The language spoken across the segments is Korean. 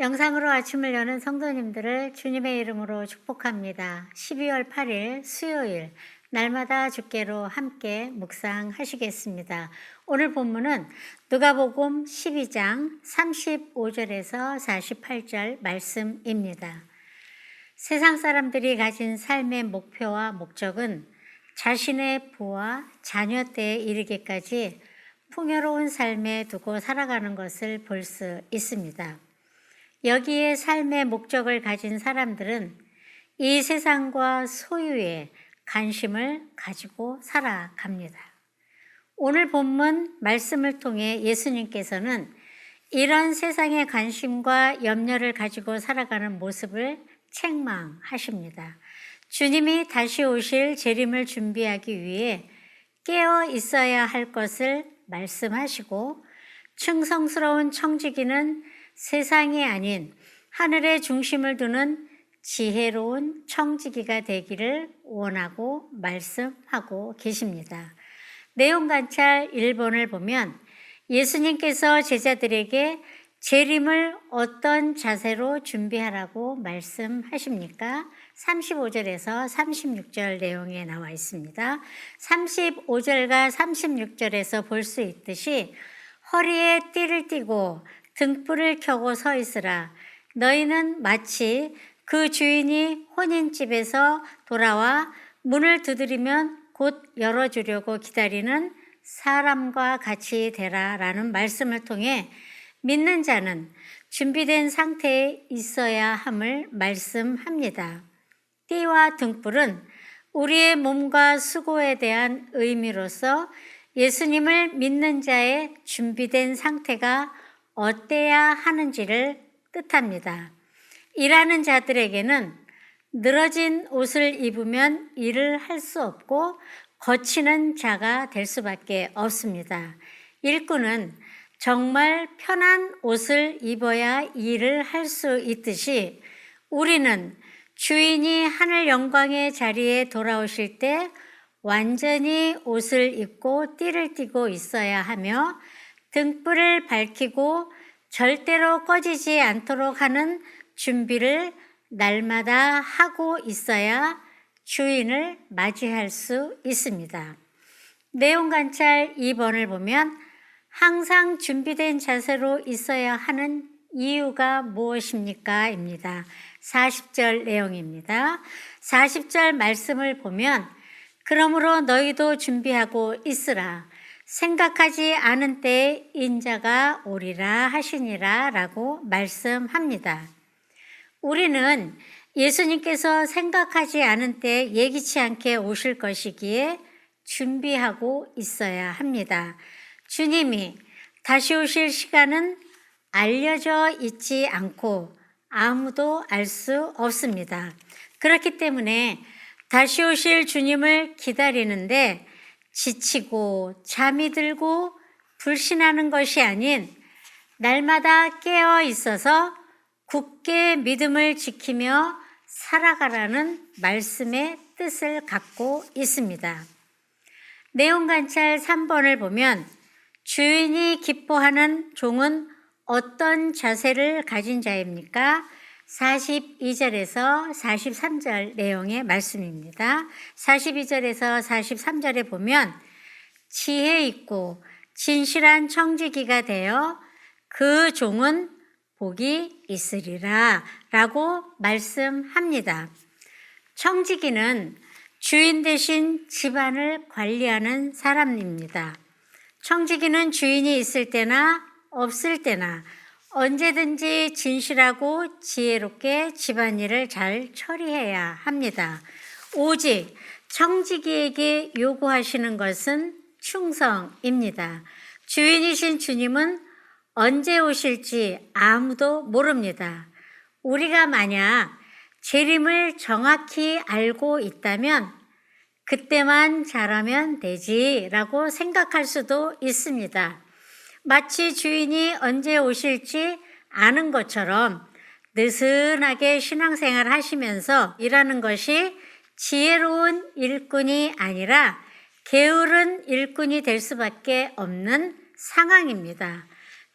영상으로 아침을 여는 성도님들을 주님의 이름으로 축복합니다. 12월 8일 수요일 날마다 주께로 함께 묵상하시겠습니다. 오늘 본문은 누가복음 12장 35절에서 48절 말씀입니다. 세상 사람들이 가진 삶의 목표와 목적은 자신의 부와 자녀 때에 이르기까지 풍요로운 삶에 두고 살아가는 것을 볼 수 있습니다. 여기에 삶의 목적을 가진 사람들은 이 세상과 소유에 관심을 가지고 살아갑니다. 오늘 본문 말씀을 통해 예수님께서는 이런 세상의 관심과 염려를 가지고 살아가는 모습을 책망하십니다. 주님이 다시 오실 재림을 준비하기 위해 깨어 있어야 할 것을 말씀하시고 충성스러운 청지기는 세상이 아닌 하늘의 중심을 두는 지혜로운 청지기가 되기를 원하고 말씀하고 계십니다. 내용 관찰 1번을 보면 예수님께서 제자들에게 재림을 어떤 자세로 준비하라고 말씀하십니까? 35절에서 36절 내용에 나와 있습니다. 35절과 36절에서 볼 수 있듯이 허리에 띠를 띠고 등불을 켜고 서 있으라. 너희는 마치 그 주인이 혼인집에서 돌아와 문을 두드리면 곧 열어주려고 기다리는 사람과 같이 되라 라는 말씀을 통해 믿는 자는 준비된 상태에 있어야 함을 말씀합니다. 띠와 등불은 우리의 몸과 수고에 대한 의미로서 예수님을 믿는 자의 준비된 상태가 어때야 하는지를 뜻합니다. 일하는 자들에게는 늘어진 옷을 입으면 일을 할 수 없고 거치는 자가 될 수밖에 없습니다. 일꾼은 정말 편한 옷을 입어야 일을 할 수 있듯이 우리는 주인이 하늘 영광의 자리에 돌아오실 때 완전히 옷을 입고 띠를 띠고 있어야 하며 등불을 밝히고 절대로 꺼지지 않도록 하는 준비를 날마다 하고 있어야 주인을 맞이할 수 있습니다. 내용 관찰 2번을 보면 항상 준비된 자세로 있어야 하는 이유가 무엇입니까? 입니다. 40절 내용입니다. 40절 말씀을 보면 그러므로 너희도 준비하고 있으라. 생각하지 않은 때에 인자가 오리라 하시니라 라고 말씀합니다. 우리는 예수님께서 생각하지 않은 때 예기치 않게 오실 것이기에 준비하고 있어야 합니다. 주님이 다시 오실 시간은 알려져 있지 않고 아무도 알 수 없습니다. 그렇기 때문에 다시 오실 주님을 기다리는데 지치고 잠이 들고 불신하는 것이 아닌 날마다 깨어 있어서 굳게 믿음을 지키며 살아가라는 말씀의 뜻을 갖고 있습니다. 내용 관찰 3번을 보면 주인이 기뻐하는 종은 어떤 자세를 가진 자입니까? 42절에서 43절 내용의 말씀입니다. 42절에서 43절에 보면 지혜 있고 진실한 청지기가 되어 그 종은 복이 있으리라 라고 말씀합니다. 청지기는 주인 대신 집안을 관리하는 사람입니다. 청지기는 주인이 있을 때나 없을 때나 언제든지 진실하고 지혜롭게 집안일을 잘 처리해야 합니다. 오직 청지기에게 요구하시는 것은 충성입니다. 주인이신 주님은 언제 오실지 아무도 모릅니다. 우리가 만약 재림을 정확히 알고 있다면 그때만 잘하면 되지라고 생각할 수도 있습니다. 마치 주인이 언제 오실지 아는 것처럼 느슨하게 신앙생활 하시면서 일하는 것이 지혜로운 일꾼이 아니라 게으른 일꾼이 될 수밖에 없는 상황입니다.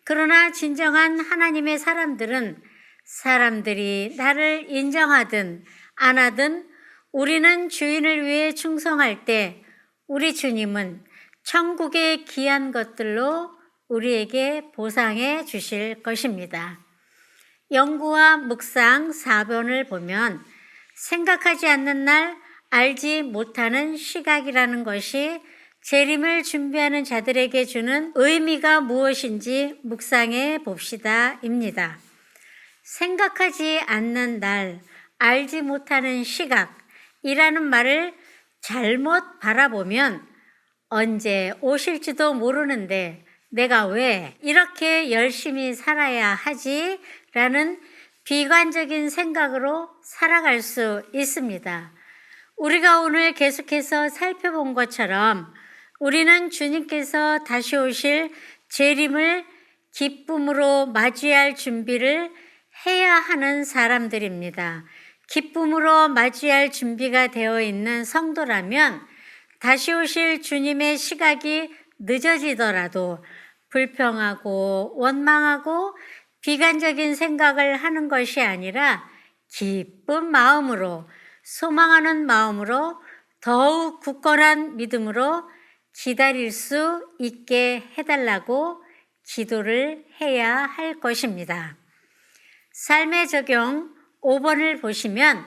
그러나 진정한 하나님의 사람들은 사람들이 나를 인정하든 안 하든 우리는 주인을 위해 충성할 때 우리 주님은 천국의 귀한 것들로 우리에게 보상해 주실 것입니다. 연구와 묵상 4번을 보면 생각하지 않는 날 알지 못하는 시각이라는 것이 재림을 준비하는 자들에게 주는 의미가 무엇인지 묵상해 봅시다입니다. 생각하지 않는 날, 알지 못하는 시각이라는 말을 잘못 바라보면 언제 오실지도 모르는데 내가 왜 이렇게 열심히 살아야 하지? 라는 비관적인 생각으로 살아갈 수 있습니다. 우리가 오늘 계속해서 살펴본 것처럼 우리는 주님께서 다시 오실 재림을 기쁨으로 맞이할 준비를 해야 하는 사람들입니다. 기쁨으로 맞이할 준비가 되어 있는 성도라면 다시 오실 주님의 시각이 늦어지더라도 불평하고 원망하고 비관적인 생각을 하는 것이 아니라 기쁜 마음으로 소망하는 마음으로 더욱 굳건한 믿음으로 기다릴 수 있게 해달라고 기도를 해야 할 것입니다. 삶의 적용 5번을 보시면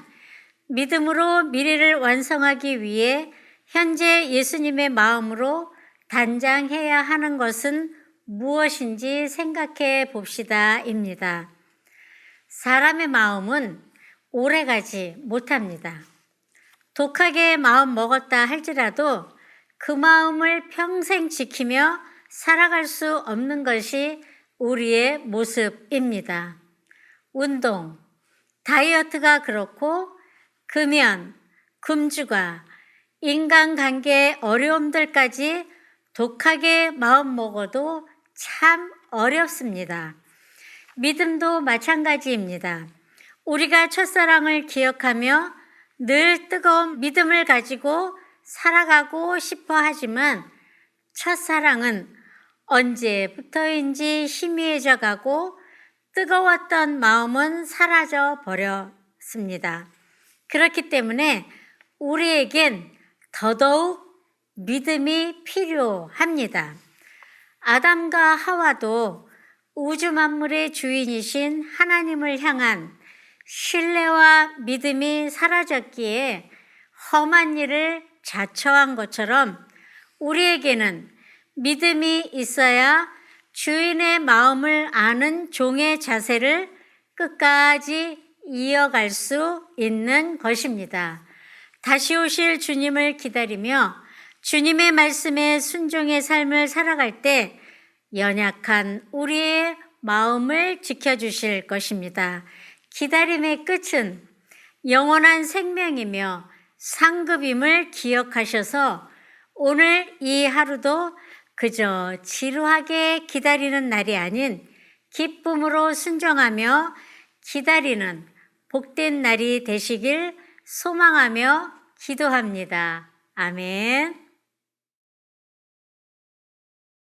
믿음으로 미래를 완성하기 위해 현재 예수님의 마음으로 단장해야 하는 것은 무엇인지 생각해 봅시다입니다. 사람의 마음은 오래가지 못합니다. 독하게 마음 먹었다 할지라도 그 마음을 평생 지키며 살아갈 수 없는 것이 우리의 모습입니다. 운동, 다이어트가 그렇고 금연, 금주가, 인간관계의 어려움들까지 독하게 마음 먹어도 참 어렵습니다. 믿음도 마찬가지입니다. 우리가 첫사랑을 기억하며 늘 뜨거운 믿음을 가지고 살아가고 싶어 하지만 첫사랑은 언제부터인지 희미해져 가고 뜨거웠던 마음은 사라져 버렸습니다. 그렇기 때문에 우리에겐 더더욱 믿음이 필요합니다. 아담과 하와도 우주 만물의 주인이신 하나님을 향한 신뢰와 믿음이 사라졌기에 험한 일을 자처한 것처럼 우리에게는 믿음이 있어야 주인의 마음을 아는 종의 자세를 끝까지 이어갈 수 있는 것입니다. 다시 오실 주님을 기다리며 주님의 말씀에 순종의 삶을 살아갈 때 연약한 우리의 마음을 지켜주실 것입니다. 기다림의 끝은 영원한 생명이며 상급임을 기억하셔서 오늘 이 하루도 그저 지루하게 기다리는 날이 아닌 기쁨으로 순종하며 기다리는 복된 날이 되시길 소망하며 기도합니다. 아멘.